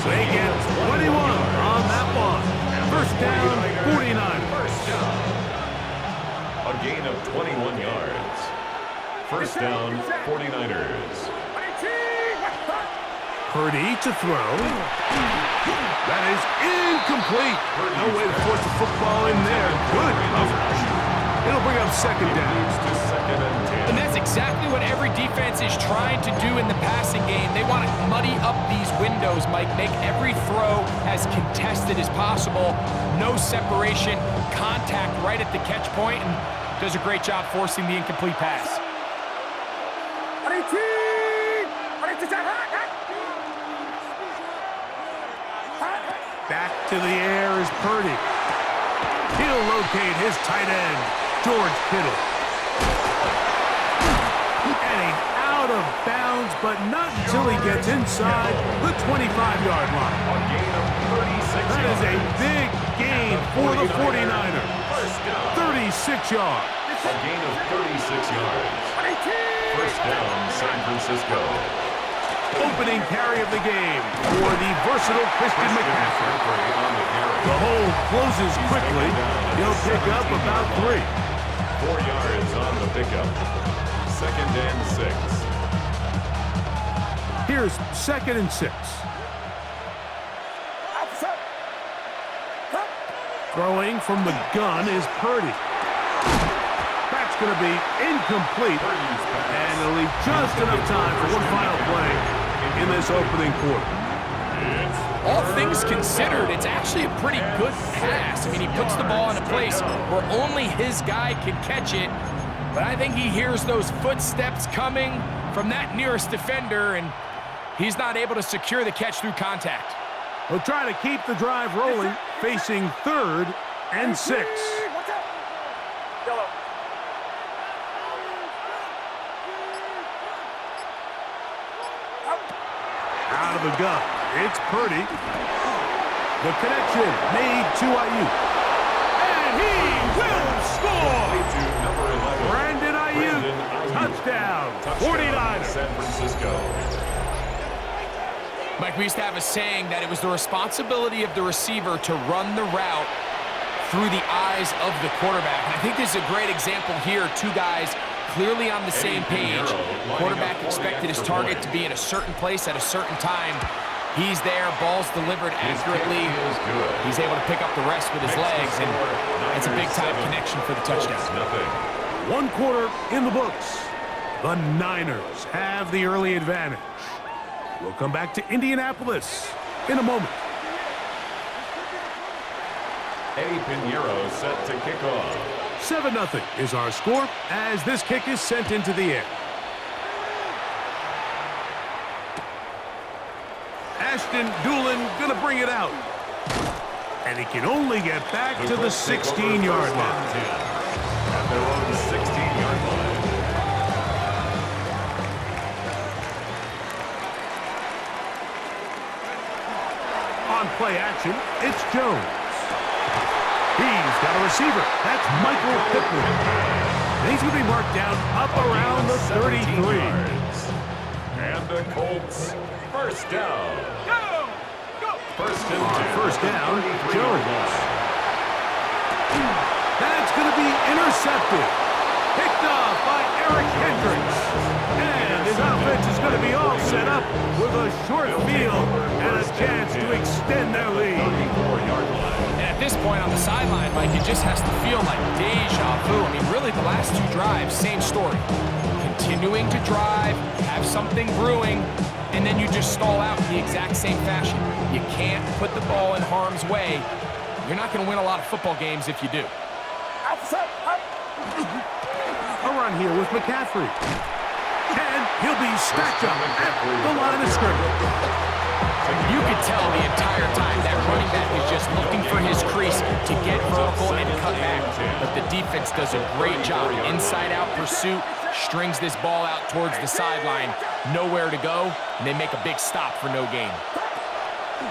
They get 21 on that one. First down, 49. A gain of 21 yards. First down, 49ers. Purdy to throw. That is incomplete. No way to force the football in there. Good coverage. It'll bring up second down. And that's exactly what every defense is trying to do in the passing game. They want to muddy up these windows, Mike, make every throw as contested as possible. No separation, contact right at the catch point, and does a great job forcing the incomplete pass. Back to the air is Purdy. He'll locate his tight end, George Kittle. And he's out of bounds, but not until he gets inside the 25-yard line. That is a big gain for the 49ers. 36 yards. A gain of 36 yards. First down, San Francisco. Opening carry of the game for the versatile Christian McCaffrey. The hole closes quickly. He'll pick up about 3. 4 yards on the pickup. Second and 6. Here's second and 6. Throwing from the gun is Purdy. That's going to be incomplete. And it'll leave just enough time for one final play in this opening quarter. All things considered, it's actually a pretty good pass. I mean, he puts the ball in a place where only his guy can catch it. But I think he hears those footsteps coming from that nearest defender, and he's not able to secure the catch through contact. He'll try to keep the drive rolling, facing third and 6. Out of the gun, it's Purdy. The connection made to Ayuk. And he will score! Brandon Ayuk, touchdown, 49ers. San Francisco. Mike, we used to have a saying that it was the responsibility of the receiver to run the route through the eyes of the quarterback. And I think this is a great example here. Two guys clearly on the same page. Quarterback expected his target to be in a certain place at a certain time. He's there, ball's delivered accurately. He's able to pick up the rest with his legs, and it's a big-time connection for the touchdown. One quarter in the books. The Niners have the early advantage. We'll come back to Indianapolis in a moment. Eddie Pinheiro set to kick off. 7-0 is our score as this kick is sent into the air. Ashton Doolin gonna bring it out. And he can only get back to the 16-yard line. At their own 16-yard line. On play action, it's Jones. He's got a receiver. That's Michael Pittman. And he's going to be marked down up around the 33. And the Colts, first down. Go! First and 10. First down, Jones. That's going to be intercepted. Picked off by Eric Hendricks. And his offense is going to be all set up with a short field and a chance to extend their lead. 34-yard line. And at this point on the sideline, Mike, it just has to feel like deja vu. I mean, really, the last two drives, same story. Continuing to drive, have something brewing, and then you just stall out in the exact same fashion. You can't put the ball in harm's way. You're not going to win a lot of football games if you do. A run here with McCaffrey. And he'll be stacked up at the line of scrimmage. You could tell the entire time that running back is just looking for his crease to get vertical and cut back. But the defense does a great job. Inside-out pursuit, strings this ball out towards the sideline. Nowhere to go, and they make a big stop for no gain.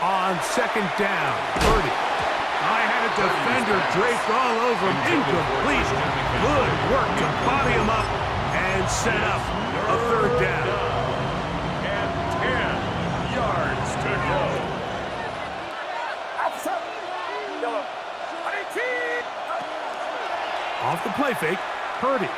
On second down, Purdy. I had a defender draped all over him. Incomplete. Good work to body him up and set up a third down. And 10 yards to go. Play fake, Purdy. And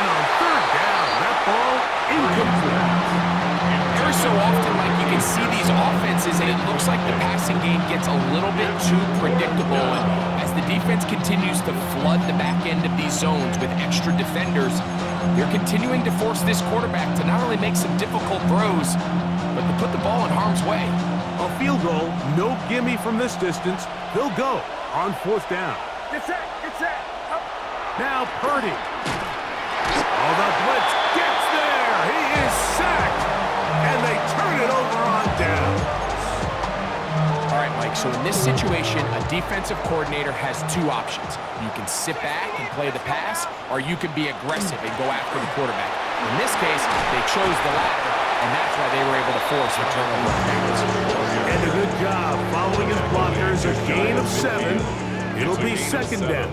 on third down, that ball incomplete. Every so often, like, you can see these offenses, and it looks like the passing game gets a little bit too predictable. And as the defense continues to flood the back end of these zones with extra defenders, they're continuing to force this quarterback to not only make some difficult throws, but to put the ball in harm's way. A field goal, no gimme from this distance. They'll go on fourth down. Get set, get set. Up. Now Purdy. Oh, the blitz gets there. He is sacked. And they turn it over on down. All right, Mike, so in this situation, a defensive coordinator has two options. You can sit back and play the pass, or you can be aggressive and go after the quarterback. In this case, they chose the latter, and that's why they were able to force the turnover on downs. And a good job following his blockers. A gain of 7. It'll be second down.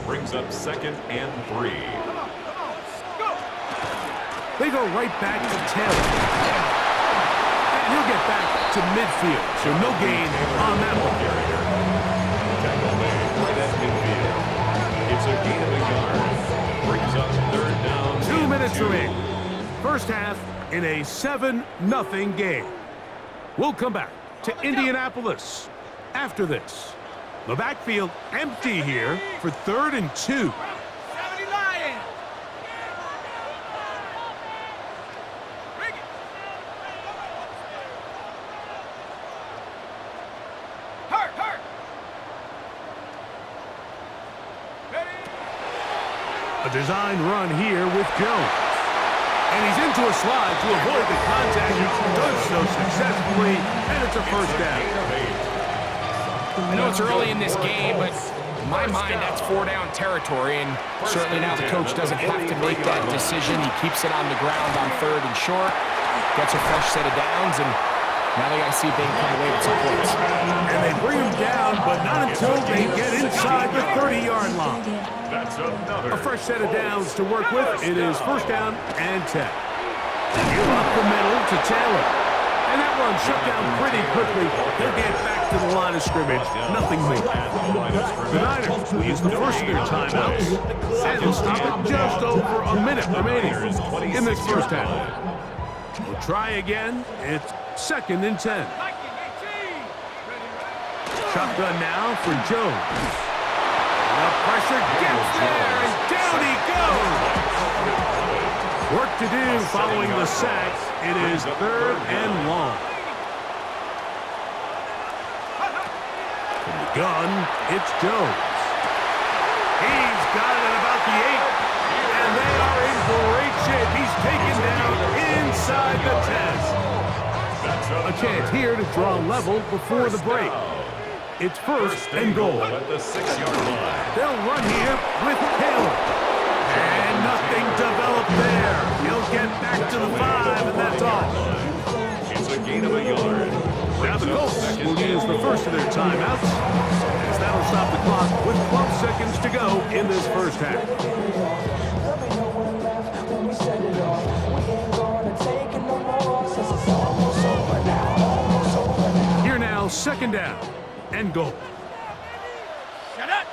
Brings up 2nd and 3. They go right back to Taylor. And he'll get back to midfield, so no gain on that one. Tackle made right at midfield. It's a gain of a yard. Brings up 3rd down. 2 minutes remaining. First half in a 7-0 game. We'll come back to Indianapolis after this. The backfield empty here for 3rd and 2. A design run here with Jones. And he's into a slide to avoid the contact. He does so successfully, and it's a first down. I know it's early in this game, but in my mind, that's 4-down territory, and certainly now the coach doesn't have to make that decision. He keeps it on the ground on 3rd and short, gets a fresh set of downs, and now they got to see if they can come away with some points. And they bring him down, but not until they get inside the 30-yard line. That's another. A fresh set of downs to work with. It is first down and 10. Give up the middle to Taylor. And that run shut down pretty quickly. They'll get back to the line of scrimmage. Nothing more. The Niners will use the first of their timeouts. And they'll stop it just over a minute remaining in this first half. We'll try again. It's 2nd and 10. Shotgun now for Jones. The pressure gets there, and down he goes. Work to do following the sack. It is 3rd and long. From the gun, it's Jones. He's got it at about the 8. And they are in great shape. He's taken down inside the 10. A chance here to draw level before the break. It's 1st and goal. At the 6-yard line. They'll run here with Taylor. And nothing developed there. He'll get back to the 5, and that's all. It's a gain of a yard. Now the Colts will use the first of their timeouts, as that'll stop the clock with 12 seconds to go in this first half. Here now, 2nd down and goal. Shut up.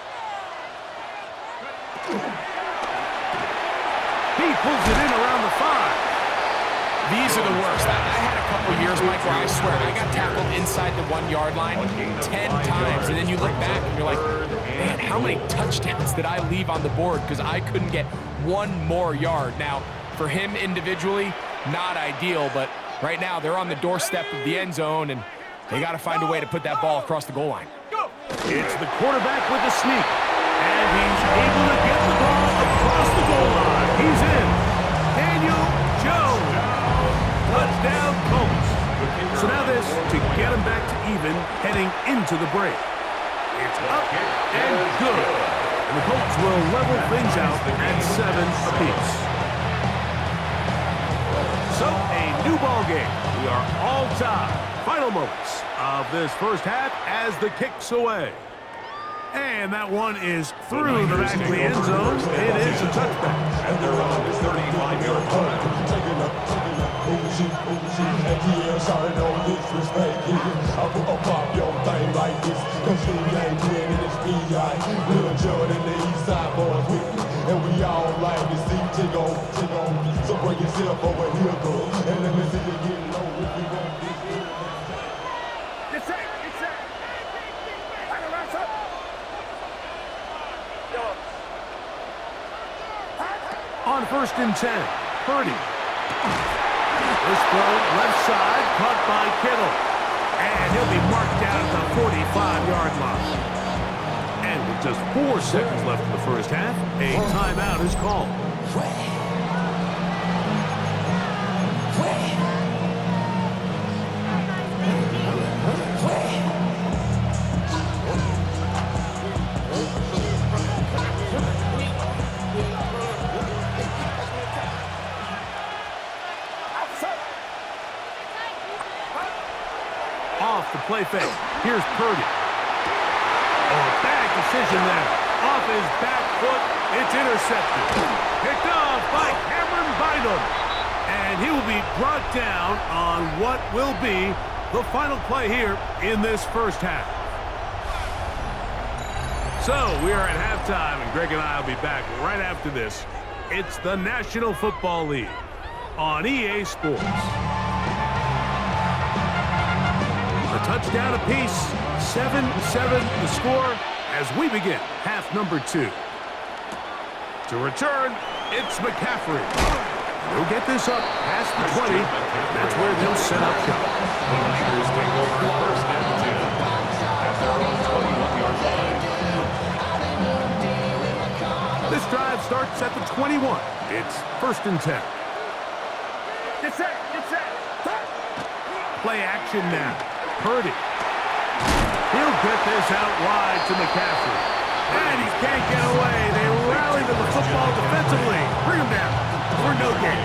He pulls it in around the 5. These are the worst. I had a couple years, Mike, where I swear I got tackled inside the 1-yard line 10 times, and then you look back and you're like, man, how many touchdowns did I leave on the board because I couldn't get one more yard? Now, for him individually, not ideal, but right now they're on the doorstep of the end zone, and they got to find a way to put that ball across the goal line. It's the quarterback with the sneak, and he's able to get the ball across the goal line. He's in. Daniel Jones. Touchdown, Colts. So now this to get him back to even heading into the break. It's up and good. And the Colts will level things out at 7 apiece. So a new ball game. We are all tied. Final moments of this first half as the kick's away. And that one is through the back of the end zone. It is a touchback. And they're on the 35-yard line. So bring yourself over here, girl, and let me see you get low if you want this. Get set. Get set. Back around, son. Yo. On 1st and 10, Purdy. This throw left side, caught by Kittle. And he'll be marked down at the 45-yard line. And with just 4 seconds left in the first half, a timeout is called. Off the play fake. Here's Purdy. Oh, bad decision there. Off his back foot. It's intercepted. Picked off by Cameron Bynum. And he will be brought down on what will be the final play here in this first half. So we are at halftime, and Greg and I will be back right after this. It's the National Football League on EA Sports. A touchdown apiece, 7-7 the score as we begin half number 2. To return, it's McCaffrey. He'll get this up past the 20. That's where they'll set up shop. The Niners take over 1st and 10 at their own 21-yard line. This drive starts at the 21. It's 1st and 10. Get set. Get set. Play action now. Purdy. He'll get this out wide to McCaffrey. And he can't get away. They rally to the football defensively. Bring him down for no gain.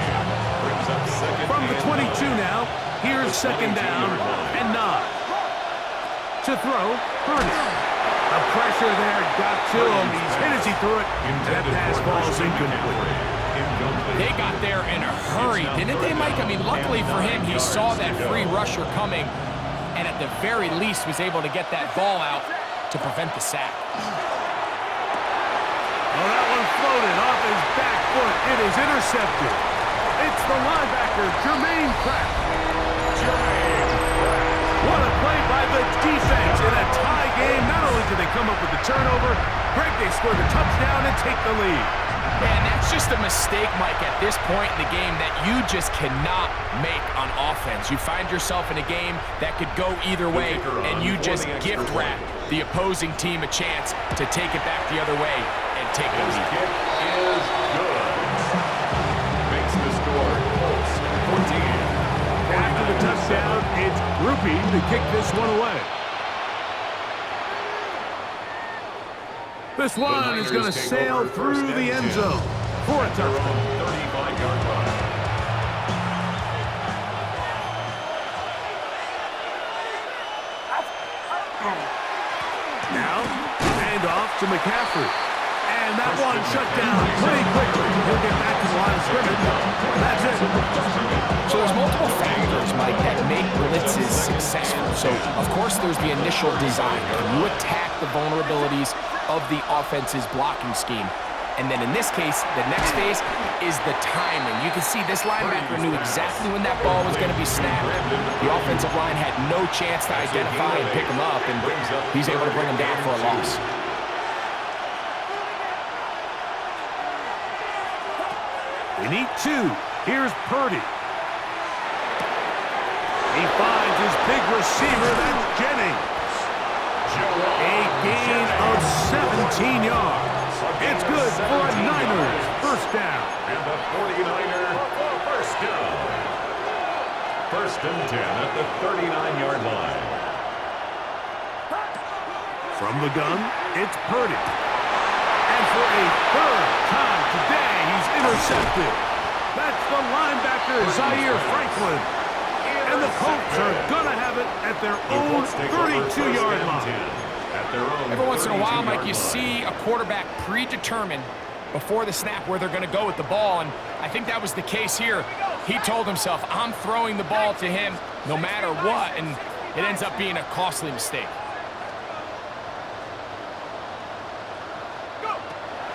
From the 22 now, here's 2nd down and 9. To throw, Purdy. The pressure there got to him. He's hit as he threw it. And that pass falls incomplete. They got there in a hurry, didn't they, Mike? I mean, luckily for him, he saw that free rusher coming, and at the very least was able to get that ball out to prevent the sack. Oh, that one floated off his back foot. It is intercepted. It's the linebacker, Jermaine Pratt. What a play by the defense in a tie game. Not only did they come up with the turnover, Greg, they score the touchdown and take the lead. And that's just a mistake, Mike, at this point in the game that you just cannot make on offense. You find yourself in a game that could go either way, and you just gift wrap the opposing team a chance to take it back the other way and take the lead. Kick is good. Makes the score Colts 14. After the touchdown, it's Groupie to kick this one away. This one is going to sail through the end zone for a touchdown. 35-yard line. Now, hand off to McCaffrey. And that one shut down pretty quickly. He'll get back to the line of scrimmage. That's it. So there's multiple factors, Mike, that make blitzes successful. So, of course, there's the initial design. Can you attack the vulnerabilities of the offense's blocking scheme? And then in this case, the next phase is the timing. You can see this linebacker knew exactly when that ball was going to be snapped. The offensive line had no chance to identify and pick him up, and he's able to bring him down for a loss. They need 2. Here's Purdy. He finds his big receiver, that's Jennings. A gain of 17 yards. It's good for a Niners first down. And the 49er first down. 1st and 10 at the 39-yard line. From the gun, it's Purdy. And for a 3rd time today, he's intercepted. That's the linebacker, Zaire Franklin. And the Colts are going to have it at their own 32-yard line. Every once in a while, Mike, you see a quarterback predetermine before the snap where they're going to go with the ball, and I think that was the case here. He told himself, I'm throwing the ball to him no matter what, and it ends up being a costly mistake.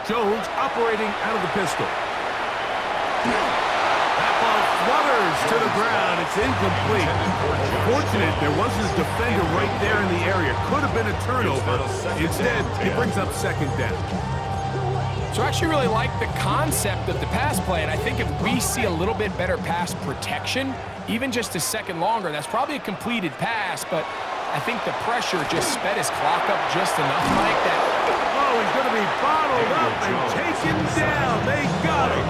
Jones operating out of the pistol. That ball flutters to the ground. It's incomplete. Fortunate there wasn't a defender right there in the area. Could have been a turnover. Instead, he brings up second down. So I actually really like the concept of the pass play, and I think if we see a little bit better pass protection, even just a second longer, that's probably a completed pass, but I think the pressure just sped his clock up just enough, Mike, that... Oh, he's going to be bottled up and taken down. They got him.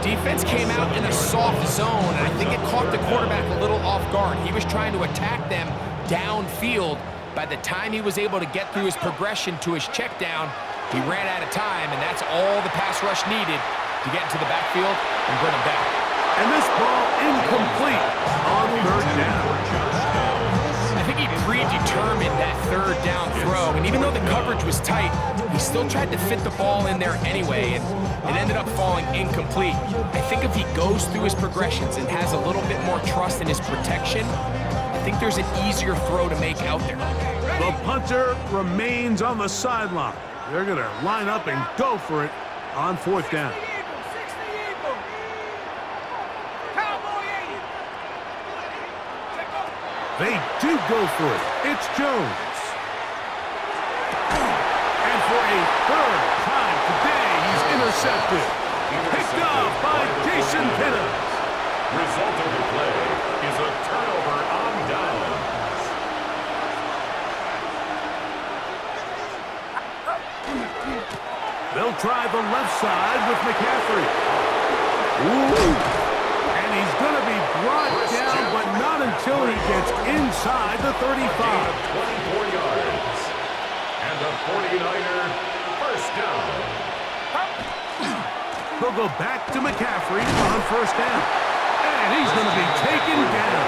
Defense came out in a soft zone, and I think it caught the quarterback a little off guard. He was trying to attack them downfield. By the time he was able to get through his progression to his check down, he ran out of time, and that's all the pass rush needed to get into the backfield and bring him down. And this ball incomplete on third down. I think he predetermined that third down throw, and even though the coverage was tight, he still tried to fit the ball in there anyway, and it ended up falling incomplete. I think if he goes through his progressions and has a little bit more trust in his protection, I think there's an easier throw to make out there. The punter remains on the sideline. They're going to line up and go for it on fourth down. They do go for it. It's Jones. And for a third time today, he's intercepted. Picked off by Jason Pinner. Result of the play is a turnover on downs. They'll try the left side with McCaffrey. Ooh. And he's going to be brought down, but not until he gets inside the 35. 24 yards. And the 49er first down. They'll go back to McCaffrey on first down. And he's going to be taken down.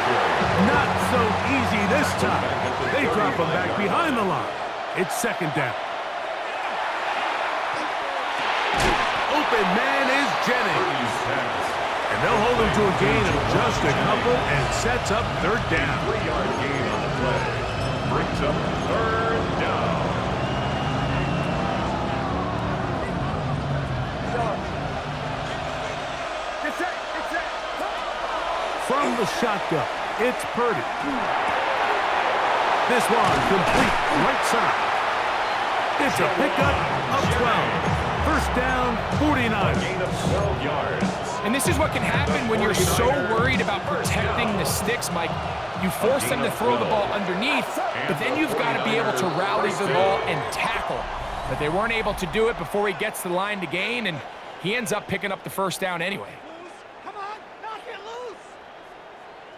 Not so easy this time. They drop him back behind the line. It's second down. Open man is Jennings. And they'll hold him to a gain of just a couple and sets up third down. 3-yard gain on the play. Brings up third down. From the shotgun, it's Purdy. This one complete right side. It's a pickup of 12. First down, 49. Gain of 12 yards. And this is what can happen when you're so worried about protecting the sticks, Mike. You force them to throw the ball underneath, but then you've got to be able to rally the ball and tackle. But they weren't able to do it before he gets to the line to gain, and he ends up picking up the first down anyway. Come on, knock it loose.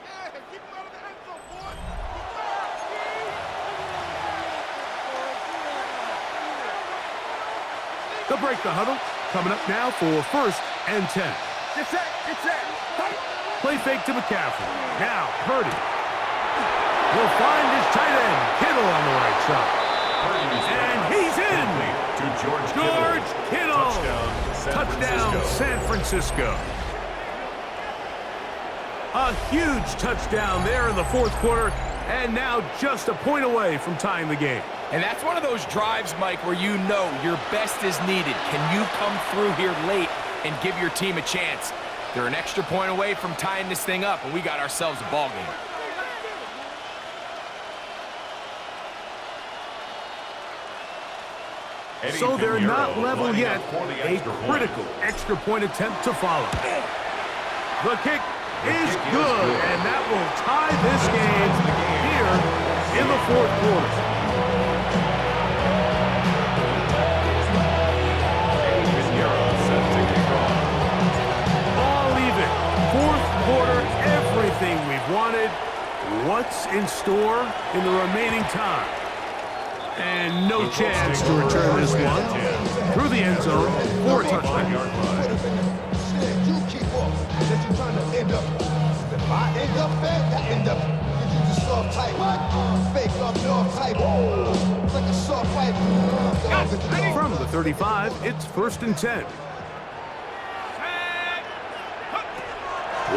Yeah, keep him out of the end zone, boy. They'll break the huddle. Coming up now for first and 10. It's it. Play fake to McCaffrey. Now, Purdy. He'll find his tight end, Kittle, on the right side. And he's in. To George Kittle. Touchdown, San Francisco. A huge touchdown there in the fourth quarter, and now just a point away from tying the game. And that's one of those drives, Mike, where you know your best is needed. Can you come through here late and give your team a chance? They're an extra point away from tying this thing up, and we got ourselves a ball game. So they're not level yet. A critical extra point attempt to follow. The kick is good, and that will tie this game here in the fourth quarter. All even. Fourth quarter, everything we've wanted. What's in store in the remaining time? And no chance to return this one through the end zone for a touchdown. You keep up. That you're trying to end up. If I end up bad, that end up. You just soft type. Fake up, no type. It's like a soft fight. From the 35, it's first and 10.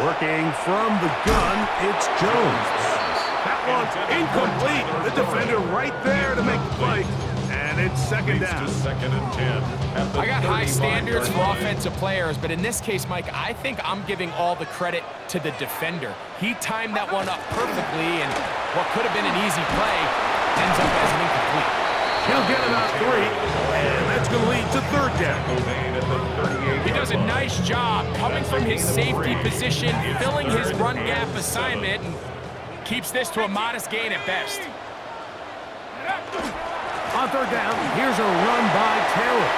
Working from the gun, it's Jones. That one incomplete. The defender right there to make the play. And it's second down. Second and 10. I got high standards for offensive players, but in this case, Mike, I think I'm giving all the credit to the defender. He timed that one up perfectly, and what could have been an easy play ends up as an incomplete. He'll get about 3, and that's going to lead to third down. He does a nice job coming from his safety position, filling his run gap assignment, and keeps this to a modest gain at best. On third down, here's a run by Taylor.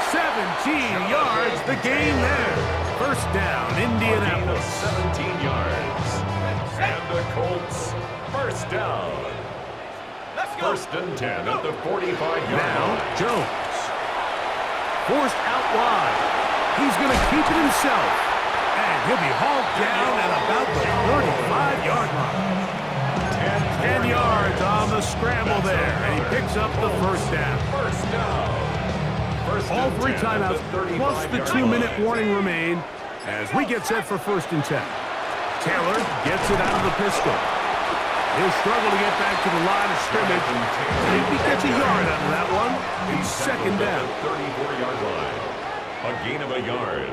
17 yards, the gain there. First down, Indianapolis. 17 yards. And the Colts, first down. First and 10 at the 45-yard Now, line. Jones. Forced out wide. He's going to keep it himself. And he'll be hauled down at about the 35-yard line. 10 yards on the scramble there, and he picks up the first down. First down. First All and 3 10 timeouts, at the plus the 35-yard 2-minute line. warning remain as we get set for first and 10. Taylor gets it out of the pistol. He'll struggle to get back to the line of scrimmage. Maybe gets a yard out of that one. It's second down. 34-yard line. A gain of a yard.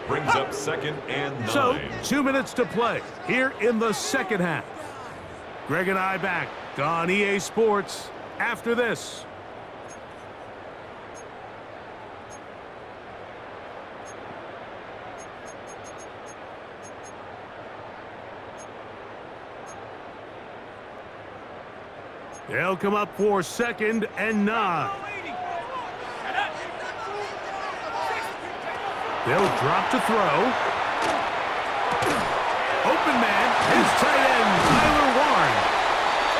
Brings up second and 9. So, 2 minutes to play here in the second half. Greg and I back on EA Sports after this. They'll come up for second and 9. They'll drop to throw. Open man, his tight end, Tyler Warren.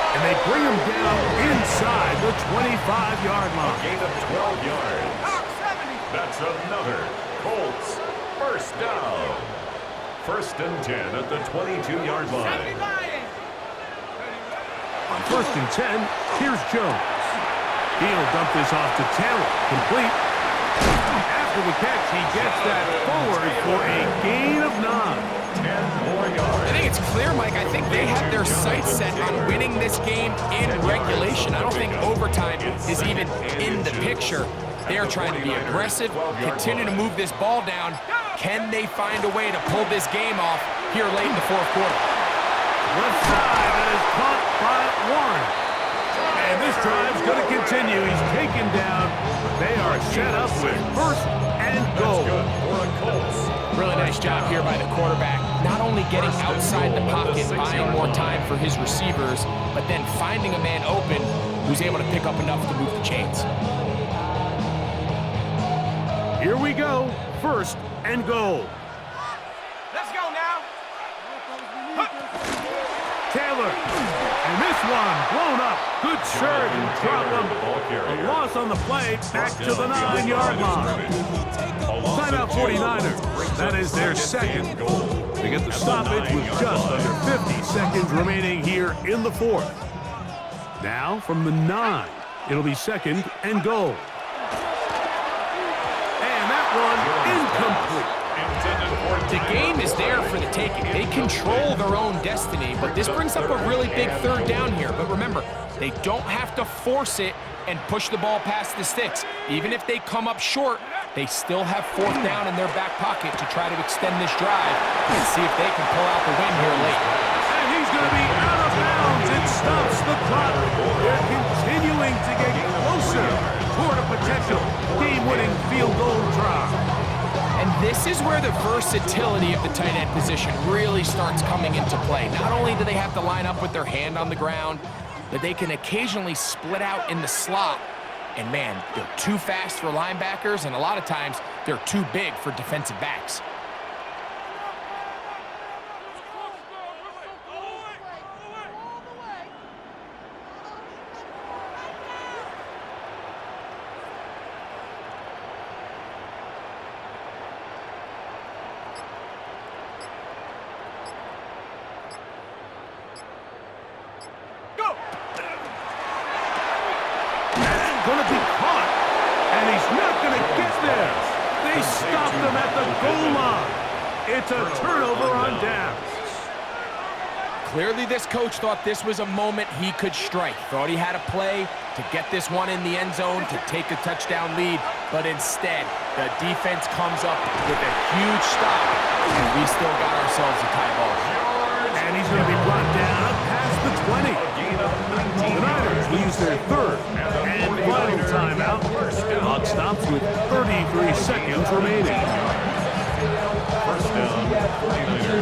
And they bring him down inside the 25-yard line. Gain of 12 yards. That's another Colts first down. First and 10 at the 22-yard line. On first and 10, here's Jones. He'll dump this off to Taylor. Complete. After the catch, he gets that forward for a gain of 9. 10 more yards. I think it's clear, Mike. I think they have their sights set on winning this game in regulation. I don't think overtime is even in the picture. They are trying to be aggressive, continue to move this ball down. Can they find a way to pull this game off here late in the fourth quarter? Left side, that is caught by Warren. And this drive's going to continue. He's taken down. They are set up with first and goal. Really nice job here by the quarterback. Not only getting outside the pocket, buying more time for his receivers, but then finding a man open who's able to pick up enough to move the chains. Here we go. First and goal. Let's go now. Taylor. And this one blown up. Good surge and drop him. A loss on the play. Back to the 9-yard line. Timeout 49ers. That is their second goal. They get the stoppage with just under 50 seconds remaining here in the fourth. Now from the 9, it'll be second and goal. And that one incomplete. The game is there for the taking. They control their own destiny, but this brings up a really big third down here. But remember, they don't have to force it and push the ball past the sticks. Even if they come up short, they still have fourth down in their back pocket to try to extend this drive and see if they can pull out the win here late. And he's going to be out of bounds. It stops the clock. They're continuing to get closer toward a potential game-winning field goal try. And this is where the versatility of the tight end position really starts coming into play. Not only do they have to line up with their hand on the ground, but they can occasionally split out in the slot. And man, they're too fast for linebackers, and a lot of times they're too big for defensive backs. Going to be caught, and he's not going to get there. They stopped him at the goal line. It's a turnover on downs. Clearly, this coach thought this was a moment he could strike. Thought he had a play to get this one in the end zone to take a touchdown lead, but instead, the defense comes up with a huge stop, and we still got ourselves a tie ball. And he's going to be brought down up past the 20. The Niners will use their third and final timeout. Clock stops with 33 seconds remaining. First down, 49ers.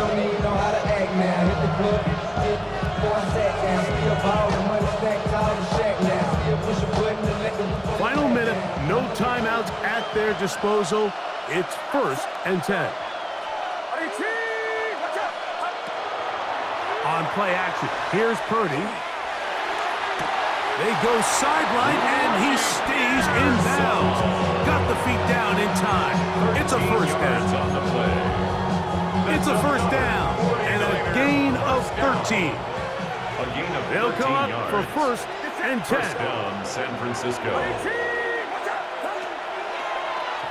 Don't even know how to act now. Hit the club, before I sat down. Still ballin', money stacked all the shack now. Still push a button to let them. Final minute, no timeouts at their disposal. It's 1st and 10. On play action, here's Purdy. They go sideline, and he stays in bounds. Got the feet down in time. It's a first down. It's a first down, and a gain of 13. They'll come up for 1st and 10. First down, San Francisco.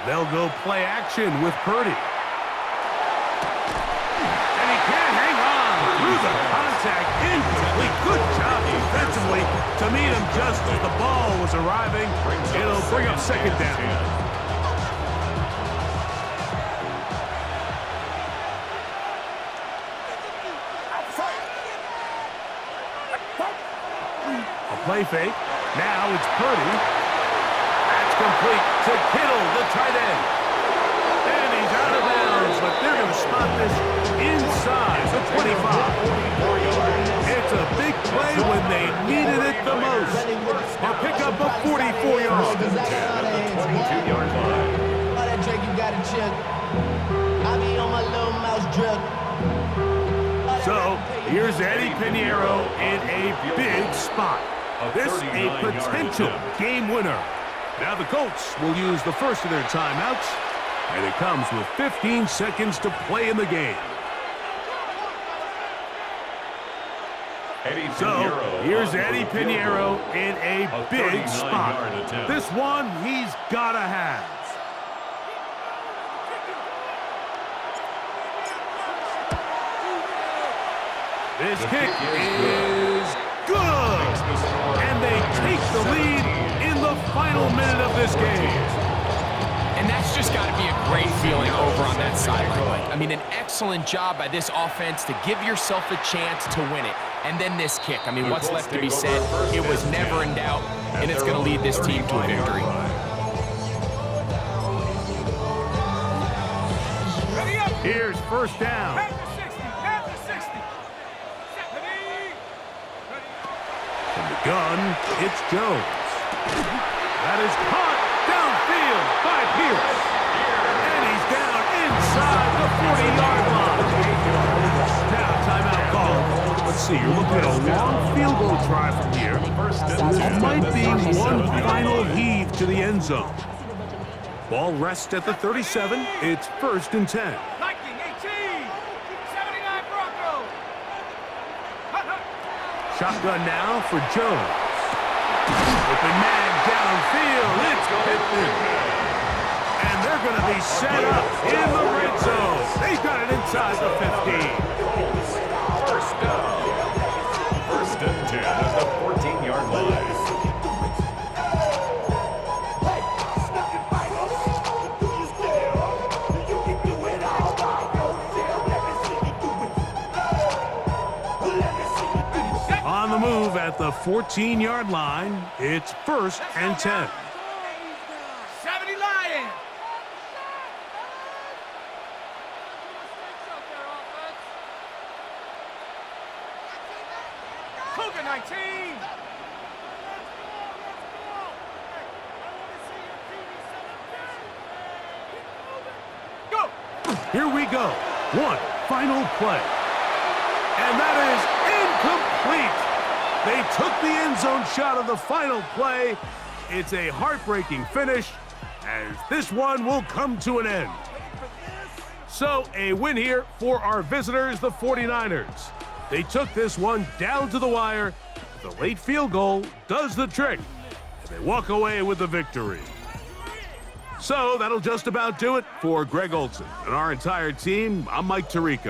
They'll go play action with Purdy. And he can't hang on through the contact. Incomplete. Good job defensively to meet him just as the ball was arriving. It'll bring up 2nd down. A play fake. Now it's Purdy. That's complete to Kittle, the tight end. And he's out of bounds, but they're going to spot this inside the 25. It's a big play when they needed it the most. A pickup of 44 yards. 22-yard line. All that Drake, you got to chill. I be on my little mouse drip. So here's Eddie Pinheiro in a big spot. This a potential game winner. Now the Colts will use the first of their timeouts, and it comes with 15 seconds to play in the game. So here's Eddie Pinheiro in a big spot. This one he's got to have. This kick is good. And they take the lead in the final minute of this game. And that's just got to be a great feeling over on that sideline. I mean, an excellent job by this offense to give yourself a chance to win it. And then this kick. I mean, what's left to be said? It was never in doubt, and it's going to lead this team to a victory. Here's 1st down. From the gun, it's Jones. That is caught downfield by Pierce. And he's down inside the 40-yard line. Now, timeout call. Let's see, you're looking at a long field goal try from here. There might be one final heave to the end zone. Ball rests at the 37. It's 1st and 10. Shotgun now for Jones. Open man downfield. It's Pittman. And they're going to be set up in the red zone. They've got it inside the 15. First down. 1st and 10 at the 14-yard line. On the move at the 14-yard line, it's 1st and 10. 70 Lions. Cougar 19. Go. Here we go. One final play. And that is incomplete. They took the end zone shot of the final play. It's a heartbreaking finish, as this one will come to an end. So a win here for our visitors, the 49ers. They took this one down to the wire. The late field goal does the trick, and they walk away with the victory. So that'll just about do it for Greg Olson and our entire team. I'm Mike Tirico.